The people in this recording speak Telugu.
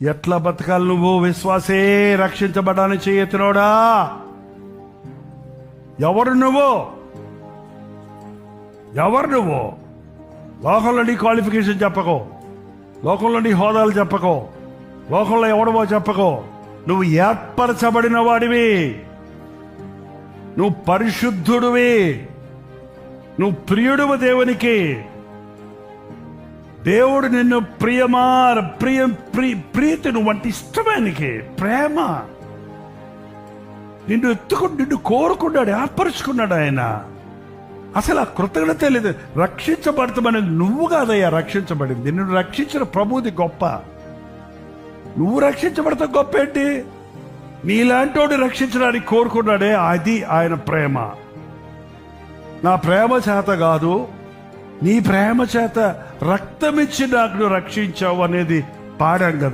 ఎట్లా బతకాలి నువ్వు? విశ్వాసే రక్షించబడాలని చేయెత్తినోడా. ఎవరు నువ్వు? లోకంలో నీ క్వాలిఫికేషన్ చెప్పకో, లోకంలో నీ హోదాలు చెప్పకో, లోకంలో ఎవడవో చెప్పకో. నువ్వు ఏర్పరచబడిన వాడివి, నువ్వు పరిశుద్ధుడివి, నువ్వు ప్రియుడువు దేవునికి. దేవుడు నిన్ను ప్రీతి నువ్వంటే ఇష్టమైనకి ప్రేమ, నిన్ను ఎత్తుకుని నిన్ను కోరుకున్నాడు, ఏర్పరచుకున్నాడు ఆయన. అసలు ఆ కృతజ్ఞత లేదు. రక్షించబడతామనేది నువ్వు కాదయ్యా రక్షించబడింది, నిన్ను రక్షించిన ప్రభువుది గొప్ప. నువ్వు రక్షించబడతా గొప్ప ఏంటి? నీలాంటోడు రక్షించడానికి కోరుకున్నాడే, అది ఆయన ప్రేమ. నా ప్రేమ చేత కాదు, నీ ప్రేమ చేత రక్తమిచ్చి నాకు రక్షించావు అనేది పాడాం కదా.